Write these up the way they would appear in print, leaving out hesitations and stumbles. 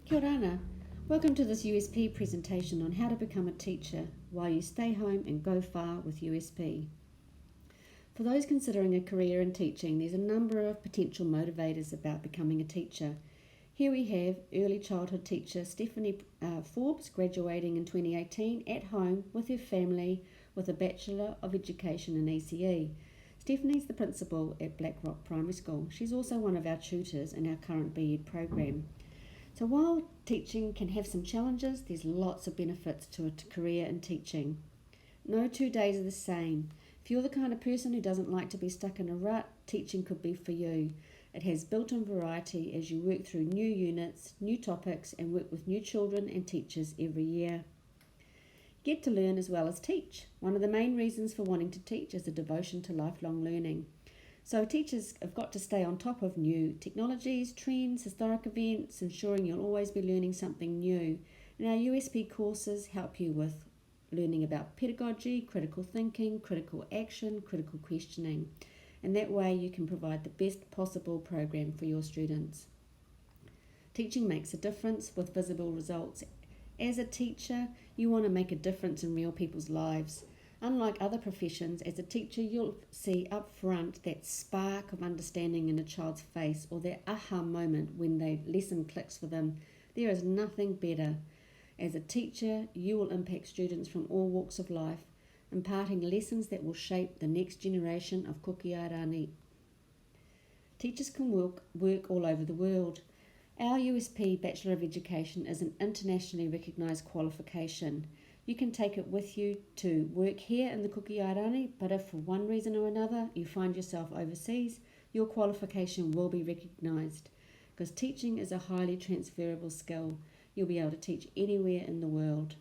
Kia ora. Welcome to this USP presentation on how to become a teacher while you stay home and go far with USP. For those considering a career in teaching, there's a number of potential motivators about becoming a teacher. Here we have early childhood teacher Stephanie Forbes graduating in 2018 at home with her family with a Bachelor of Education in ECE. Stephanie's the principal at Blackrock Primary School. She's also one of our tutors in our current BEd program. So while teaching can have some challenges, there's lots of benefits to a career in teaching. No 2 days are the same. If you're the kind of person who doesn't like to be stuck in a rut, teaching could be for you. It has built-in variety as you work through new units, new topics, and work with new children and teachers every year. Get to learn as well as teach. One of the main reasons for wanting to teach is a devotion to lifelong learning. So teachers have got to stay on top of new technologies, trends, historic events, ensuring you'll always be learning something new. And our USP courses help you with learning about pedagogy, critical thinking, critical action, critical questioning. And that way you can provide the best possible program for your students. Teaching makes a difference with visible results. As a teacher, you want to make a difference in real people's lives. Unlike other professions, as a teacher you'll see up front that spark of understanding in a child's face or that aha moment when the lesson clicks for them. There is nothing better. As a teacher, you will impact students from all walks of life, imparting lessons that will shape the next generation of kukiarani. Teachers can work all over the world. Our USP Bachelor of Education is an internationally recognised qualification. You can take it with you to work here in the kukiarani, but if for one reason or another you find yourself overseas, your qualification will be recognised because teaching is a highly transferable skill. You'll be able to teach anywhere in the world.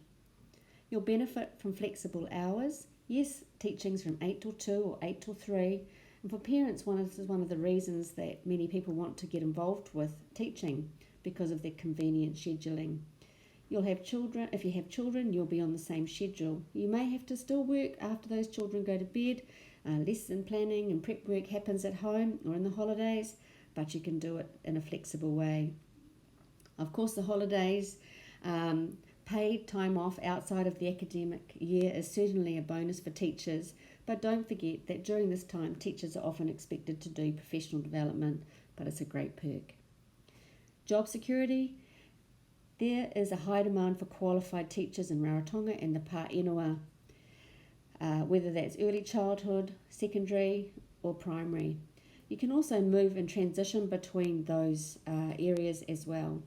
You'll benefit from flexible hours. Yes, teaching's from 8 till 2 or 8 till 3. And for parents, this is one of the reasons that many people want to get involved with teaching because of their convenient scheduling. You'll have children. If you have children, you'll be on the same schedule. You may have to still work after those children go to bed. Lesson planning and prep work happens at home or in the holidays, but you can do it in a flexible way. Of course, the holidays, paid time off outside of the academic year is certainly a bonus for teachers, but don't forget that during this time, teachers are often expected to do professional development, but it's a great perk. Job security. There is a high demand for qualified teachers in Rarotonga and the Pā'inua, whether that's early childhood, secondary or primary. You can also move and transition between those areas as well.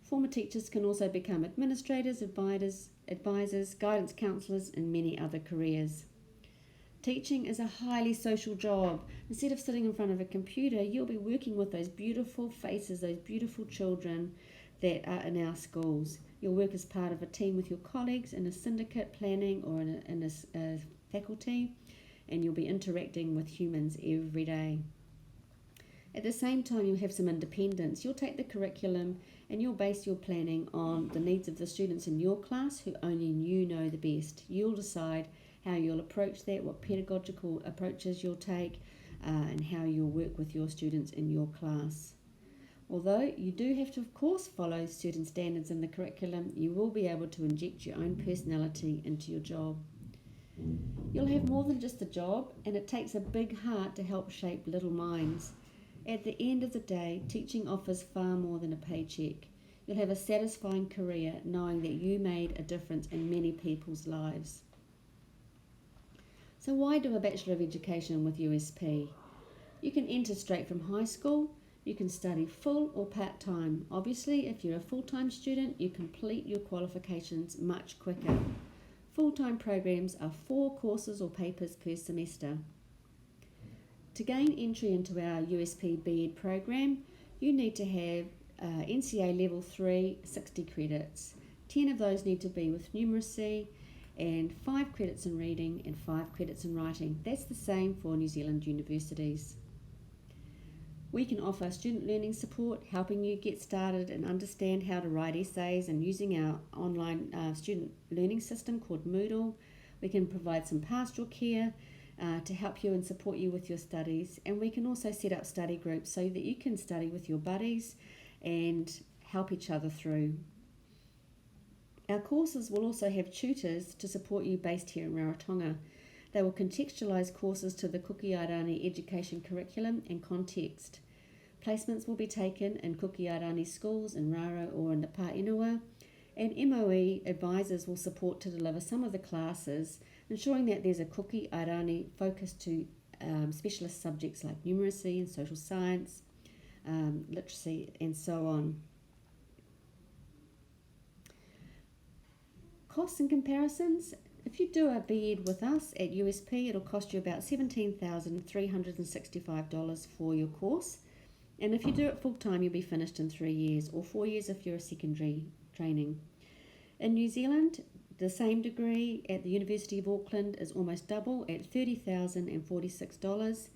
Former teachers can also become administrators, advisors, guidance counsellors and many other careers. Teaching is a highly social job. Instead of sitting in front of a computer, you'll be working with those beautiful faces, those beautiful children that are in our schools. You'll work as part of a team with your colleagues in a syndicate planning or in a faculty, and you'll be interacting with humans every day. At the same time, you'll have some independence. You'll take the curriculum and you'll base your planning on the needs of the students in your class who only you know the best. You'll decide how you'll approach that, what pedagogical approaches you'll take, and how you'll work with your students in your class. Although you do have to, of course, follow certain standards in the curriculum, you will be able to inject your own personality into your job. You'll have more than just a job, and it takes a big heart to help shape little minds. At the end of the day, teaching offers far more than a paycheck. You'll have a satisfying career knowing that you made a difference in many people's lives. So why do a Bachelor of Education with USP? You can enter straight from high school. You can study full or part-time. Obviously, if you're a full-time student, you complete your qualifications much quicker. Full-time programs are 4 courses or papers per semester. To gain entry into our USP BEd program, you need to have NCA Level 3, 60 credits. 10 of those need to be with numeracy and 5 credits in reading and 5 credits in writing. That's the same for New Zealand universities. We can offer student learning support, helping you get started and understand how to write essays and using our online student learning system called Moodle. We can provide some pastoral care to help you and support you with your studies, and we can also set up study groups so that you can study with your buddies and help each other through. Our courses will also have tutors to support you based here in Rarotonga. They will contextualise courses to the Kukiairani education curriculum and context. Placements will be taken in Kukiairani schools in Raro or in the Pāinua, and MOE advisors will support to deliver some of the classes, ensuring that there's a Kukiairani focus to specialist subjects like numeracy and social science, literacy, and so on. Costs and comparisons. If you do a BEd with us at USP, it'll cost you about $17,365 for your course. And if you do it full-time, you'll be finished in 3 years, or 4 years if you're a secondary training. In New Zealand, the same degree at the University of Auckland is almost double at $30,046.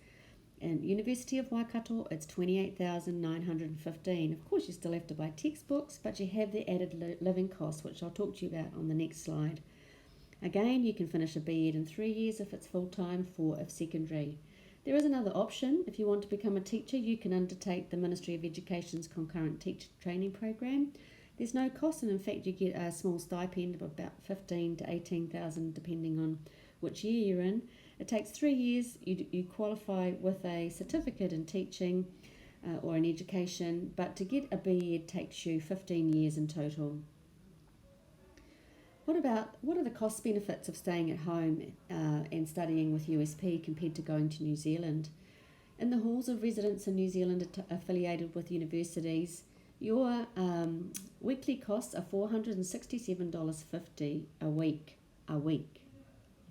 And University of Waikato, it's $28,915. Of course, you still have to buy textbooks, but you have the added living costs, which I'll talk to you about on the next slide. Again, you can finish a BEd in 3 years if it's full-time, 4 if secondary. There is another option. If you want to become a teacher, you can undertake the Ministry of Education's concurrent teacher training program. There's no cost, and in fact you get a small stipend of about $15,000 to $18,000 depending on which year you're in. It takes 3 years. You qualify with a certificate in teaching or in education, but to get a BEd takes you 15 years in total. What are the cost benefits of staying at home and studying with USP compared to going to New Zealand? In the halls of residence in New Zealand affiliated with universities, your weekly costs are $467.50 a week. I'll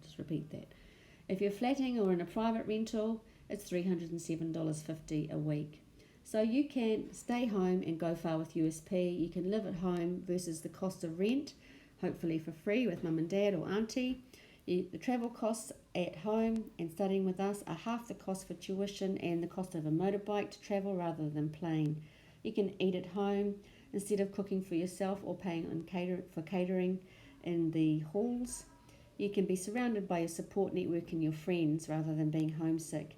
just repeat that. If you're flatting or in a private rental, it's $307.50 a week. So you can stay home and go far with USP. You can live at home versus the cost of rent, hopefully for free with mum and dad or auntie. The travel costs at home and studying with us are half the cost for tuition and the cost of a motorbike to travel rather than plane. You can eat at home instead of cooking for yourself or paying for catering in the halls. You can be surrounded by your support network and your friends rather than being homesick.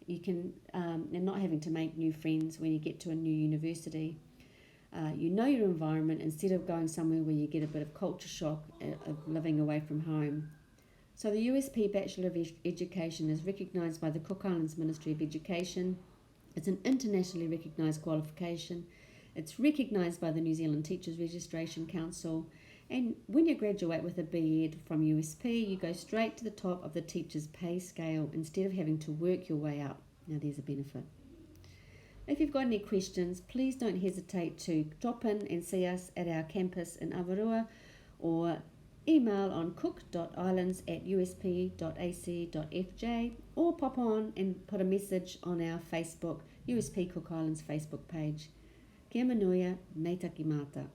You can and not having to make new friends when you get to a new university. You know your environment instead of going somewhere where you get a bit of culture shock of living away from home. So the USP Bachelor of Education is recognised by the Cook Islands Ministry of Education. It's an internationally recognised qualification. It's recognised by the New Zealand Teachers Registration Council. And when you graduate with a BEd from USP, you go straight to the top of the teacher's pay scale instead of having to work your way up. Now there's a benefit. If you've got any questions, please don't hesitate to drop in and see us at our campus in Avarua, or email on cook.islands@usp.ac.fj, or pop on and put a message on our Facebook, USP Cook Islands Facebook page. Kia manuia, mei taki mata.